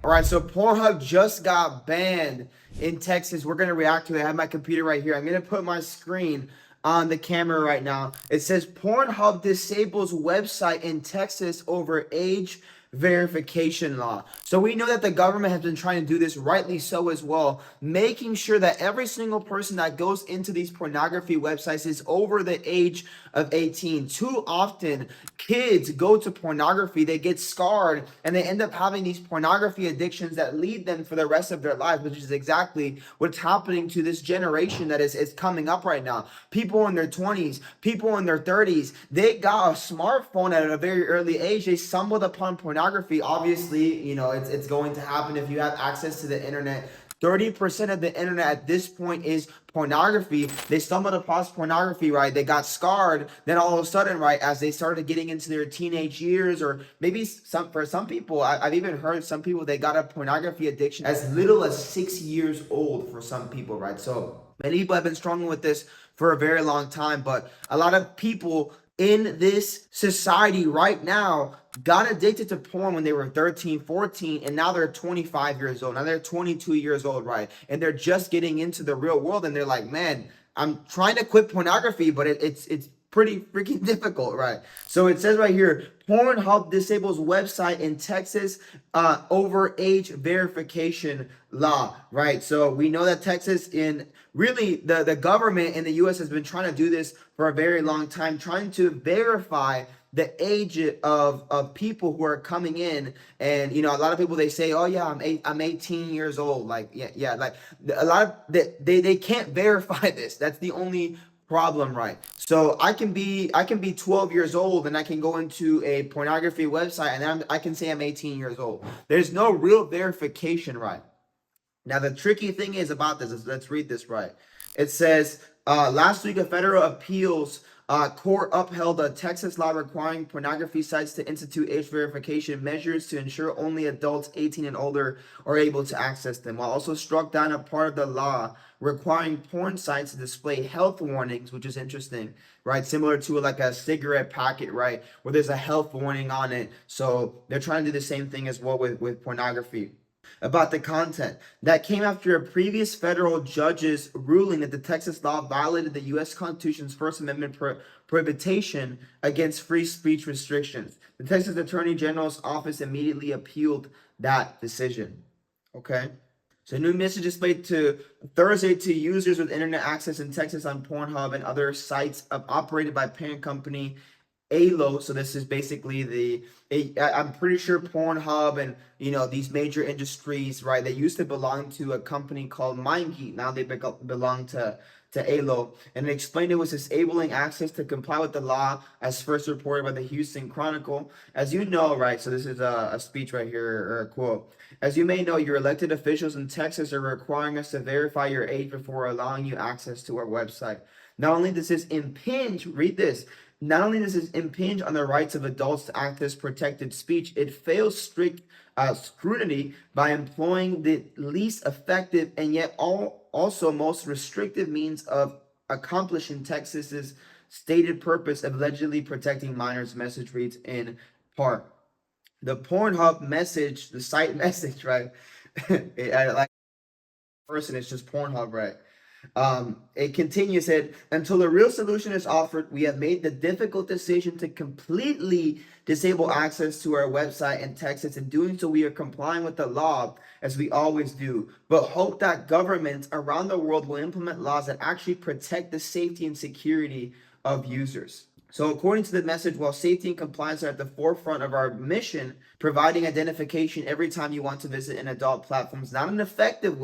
All right, so Pornhub just got banned in Texas. We're going to react to it. I have my computer right here. I'm going to put my screen on the camera right now. It says Pornhub disables website in Texas over age verification law. So we know that the government has been trying to do this, rightly so as well, making sure that every single person that goes into these pornography websites is over the age of 18. Too often, kids go to pornography, they get scarred, and they end up having these pornography addictions that lead them for the rest of their lives, which is exactly what's happening to this generation that is coming up right now. People in their 20s, people in their 30s, they got a smartphone at a very early age. They stumbled upon pornography. Obviously, it's going to happen if you have access to the internet. 30% of the internet at this point is pornography. They stumbled across pornography, right? They got scarred. Then all of a sudden, right, as they started getting into their teenage years, or maybe for some people, I've even heard some people, they got a pornography addiction as little as 6 years old for some people, right? So many people have been struggling with this for a very long time, but a lot of people in this society right now got addicted to porn when they were 13, 14, and now they're 25 years old. Now they're 22 years old, right? And they're just getting into the real world, and they're like, man, I'm trying to quit pornography, but it's pretty freaking difficult, right? So it says right here, Pornhub disables website in Texas over age verification law, right? So we know that Texas, in really the government in the US has been trying to do this for a very long time, trying to verify the age of people who are coming in. And a lot of people, they say, oh yeah, I'm 18 years old. Like, yeah, like a lot of they can't verify this. That's the only problem, right? So I can be 12 years old and I can go into a pornography website and I can say I'm 18 years old. There's no real verification, right? Now, the tricky thing is about this is, let's read this right. It says, last week, a federal appeals court upheld a Texas law requiring pornography sites to institute age verification measures to ensure only adults 18 and older are able to access them, while also struck down a part of the law requiring porn sites to display health warnings, which is interesting, right? Similar to like a cigarette packet, right? Where there's a health warning on it. So they're trying to do the same thing as well with pornography. About the content that came after a previous federal judge's ruling that the Texas law violated the U.S. Constitution's First Amendment prohibition against free speech restrictions. The Texas Attorney General's office immediately appealed that decision. Okay. So new message displayed to Thursday to users with internet access in Texas on Pornhub and other sites operated by parent company ALO. So this is basically I'm pretty sure Pornhub and these major industries, right? They used to belong to a company called MindGeek. Now they belong to ALO, and it explained it was disabling access to comply with the law, as first reported by the Houston Chronicle. As you know, right? So this is a speech right here, or a quote. As you may know, your elected officials in Texas are requiring us to verify your age before allowing you access to our website. Not only does this impinge, read this, not only does this impinge on the rights of adults to access protected speech, it fails strict scrutiny by employing the least effective and yet also most restrictive means of accomplishing Texas's stated purpose of allegedly protecting minors. Message reads in part. The Pornhub message, the site message, right? Like person, it's just Pornhub, right? It continues, said, until a real solution is offered, we have made the difficult decision to completely disable access to our website in Texas. In doing so, we are complying with the law, as we always do, but hope that governments around the world will implement laws that actually protect the safety and security of users. So according to the message, while safety and compliance are at the forefront of our mission, providing identification every time you want to visit an adult platform is not an effective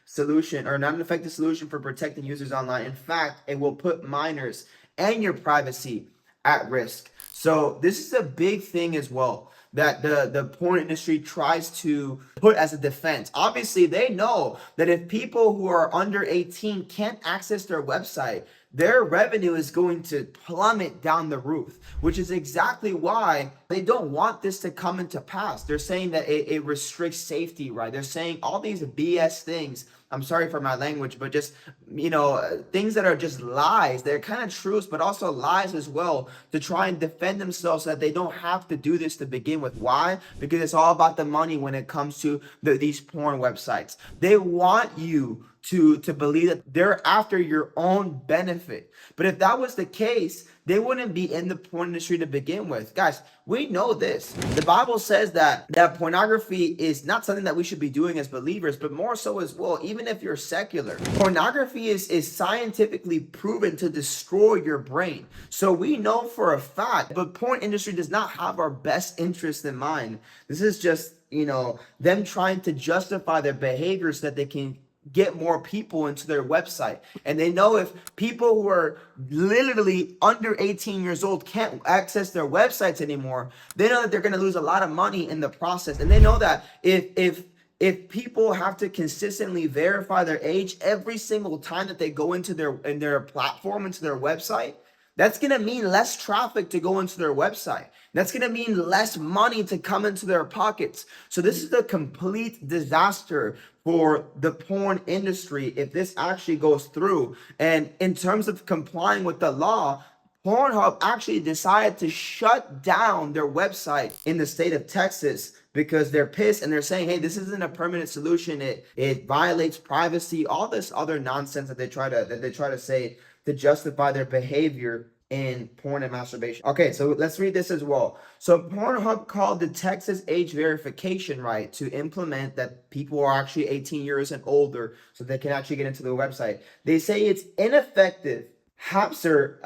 solution for protecting users online. In fact, it will put minors and your privacy at risk. So this is a big thing as well that the porn industry tries to put as a defense. Obviously, they know that if people who are under 18 can't access their website, their revenue is going to plummet down the roof, which is exactly why they don't want this to come into pass. They're saying that it restricts safety, right? They're saying all these BS things. I'm sorry for my language, but just, things that are just lies. They're kind of truths, but also lies as well, to try and defend themselves so that they don't have to do this to begin with. Why? Because it's all about the money when it comes to these porn websites. They want you to believe that they're after your own benefit. But if that was the case, they wouldn't be in the porn industry to begin with. Guys, we know this. The Bible says that pornography is not something that we should be doing as believers, but more so as well, even if you're secular. Pornography is scientifically proven to destroy your brain. So we know for a fact, but porn industry does not have our best interest in mind. This is just, them trying to justify their behavior so that they can get more people into their website. And they know if people who are literally under 18 years old can't access their websites anymore, they know that they're going to lose a lot of money in the process. And they know that if people have to consistently verify their age every single time that they go into their platform, into their website, that's going to mean less traffic to go into their website. That's going to mean less money to come into their pockets. So this is a complete disaster for the porn industry if this actually goes through. And in terms of complying with the law, Pornhub actually decided to shut down their website in the state of Texas because they're pissed and they're saying, hey, this isn't a permanent solution. It violates privacy, all this other nonsense that they try to say to justify their behavior in porn and masturbation. Okay, so let's read this as well. So Pornhub called the Texas age verification right to implement that people are actually 18 years and older so they can actually get into the website. They say it's ineffective, haphazard,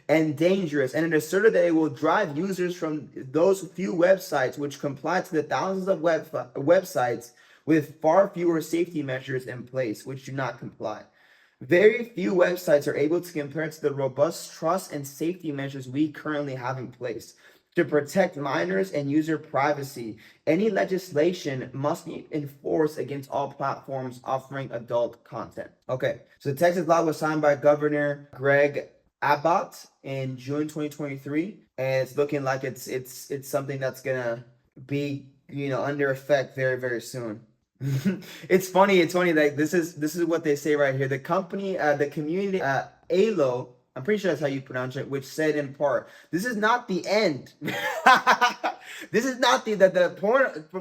and dangerous, and it asserted that it will drive users from those few websites which comply to the thousands of websites with far fewer safety measures in place which do not comply. Very few websites are able to compare to the robust trust and safety measures we currently have in place. To protect minors and user privacy, any legislation must be enforced against all platforms offering adult content. Okay, so the Texas law was signed by Governor Greg Abbott in June 2023, and it's looking like it's something that's gonna be under effect very, very soon. It's funny like this is what they say right here. The community ALO, I'm pretty sure that's how you pronounce it, which said in part, this is not the end. This is not the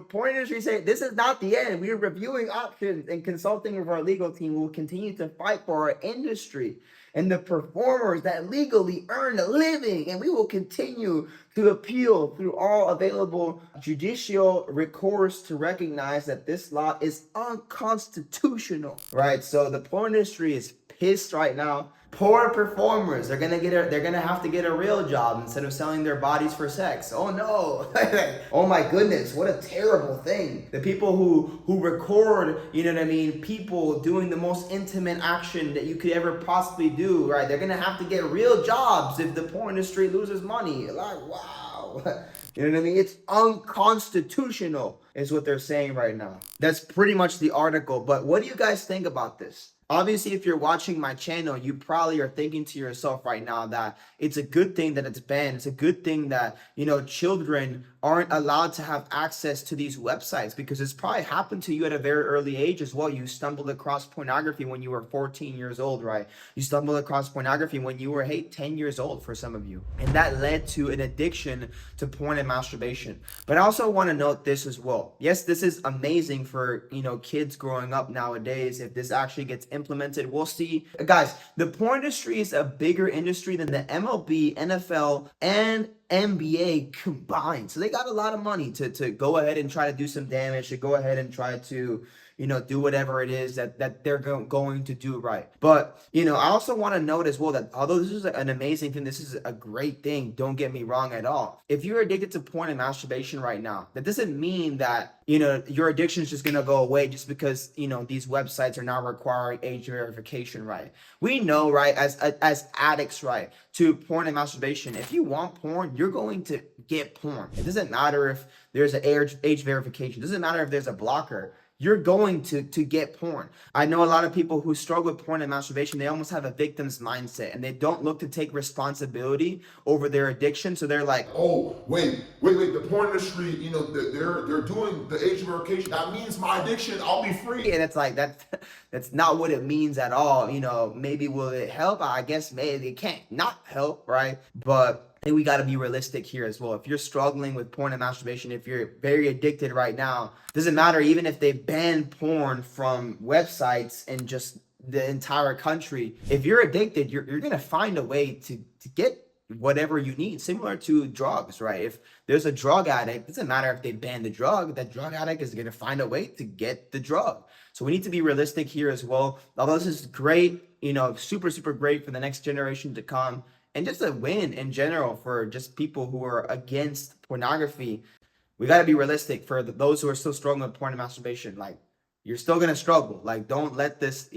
porn industry say this is not the end. We are reviewing options and consulting with our legal team. We will continue to fight for our industry and the performers that legally earn a living, and we will continue to appeal through all available judicial recourse to recognize that this law is unconstitutional. Right? So the porn industry is pissed right now. Poor performers, they're gonna have to get a real job instead of selling their bodies for sex. Oh no. Oh my goodness, what a terrible thing. The people who record, people doing the most intimate action that you could ever possibly do, right? They're gonna have to get real jobs if the porn industry loses money. Like, wow. You know what I mean? It's unconstitutional is what they're saying right now. That's pretty much the article. But what do you guys think about this? Obviously, if you're watching my channel, you probably are thinking to yourself right now that it's a good thing that it's banned. It's a good thing that, children aren't allowed to have access to these websites, because it's probably happened to you at a very early age as well. You stumbled across pornography when you were 14 years old, right? You stumbled across pornography when you were, 10 years old for some of you. And that led to an addiction to porn and masturbation. But I also want to note this as well. Yes, this is amazing for, kids growing up nowadays. If this actually gets implemented, we'll see. Guys, the porn industry is a bigger industry than the MLB, NFL, and NBA combined. So they got a lot of money to go ahead and try to do some damage, to go ahead and try to, do whatever it is that they're going to do right. But, I also want to note as well that although this is an amazing thing, this is a great thing, don't get me wrong at all. If you're addicted to porn and masturbation right now, that doesn't mean that, your addiction is just going to go away just because, these websites are now requiring age verification, right? We know, right, as addicts, right, to porn and masturbation, if you want porn, you're going to get porn. It doesn't matter if there's an age verification. It doesn't matter if there's a blocker. you're going to get porn. I know a lot of people who struggle with porn and masturbation, they almost have a victim's mindset and they don't look to take responsibility over their addiction. So they're like, oh, wait, the porn industry, they're doing the age verification. That means my addiction, I'll be free. and it's like that's not what it means at all. Maybe will it help? I guess maybe it can't not help, right? But I think we got to be realistic here as well. If you're struggling with porn and masturbation, if you're very addicted right now, doesn't matter even if they ban porn from websites and just the entire country. If you're addicted, you're gonna find a way to get whatever you need, similar to drugs, right? If there's a drug addict, it doesn't matter if they ban the drug, that drug addict is going to find a way to get the drug. So we need to be realistic here as well. Although this is great, super, super great for the next generation to come, and just a win in general for just people who are against pornography. We got to be realistic for those who are still struggling with porn and masturbation. Like, you're still going to struggle. Like, don't let this,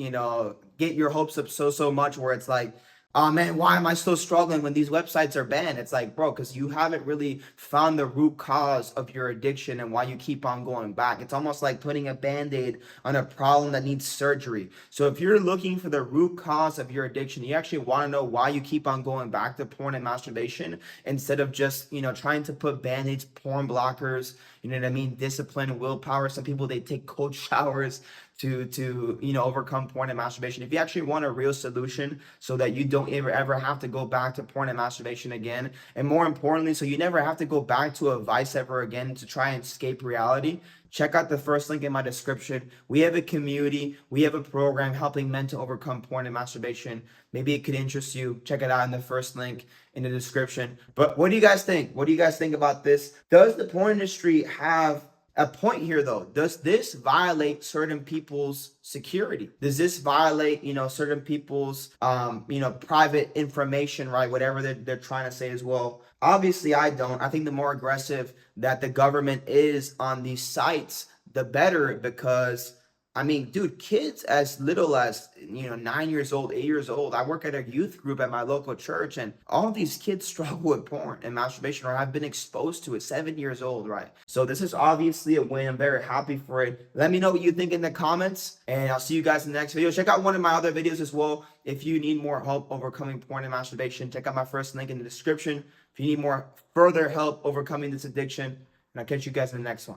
get your hopes up so much where it's like, oh man, why am I still struggling when these websites are banned? It's like, bro, because you haven't really found the root cause of your addiction and why you keep on going back. It's almost like putting a band-aid on a problem that needs surgery. So if you're looking for the root cause of your addiction, you actually want to know why you keep on going back to porn and masturbation instead of just, trying to put band-aids, porn blockers, you know what I mean? Discipline, willpower. Some people, they take cold showers to overcome porn and masturbation. If you actually want a real solution so that you don't ever have to go back to porn and masturbation again, and more importantly, so you never have to go back to a vice ever again to try and escape reality, check out the first link in my description. We have a community, we have a program helping men to overcome porn and masturbation. Maybe it could interest you. Check it out in the first link in the description. But what do you guys think? What do you guys think about this? Does the porn industry have a point here, though? Does this violate certain people's security? Does this violate, certain people's, private information, right? Whatever they're trying to say as well. Obviously, I don't. I think the more aggressive that the government is on these sites, the better, because I mean, dude, kids as little as, 9 years old, 8 years old. I work at a youth group at my local church, and all these kids struggle with porn and masturbation, or have been exposed to it, 7 years old, right? So this is obviously a win. I'm very happy for it. Let me know what you think in the comments, and I'll see you guys in the next video. Check out one of my other videos as well. If you need more help overcoming porn and masturbation, check out my first link in the description. If you need more further help overcoming this addiction, and I'll catch you guys in the next one.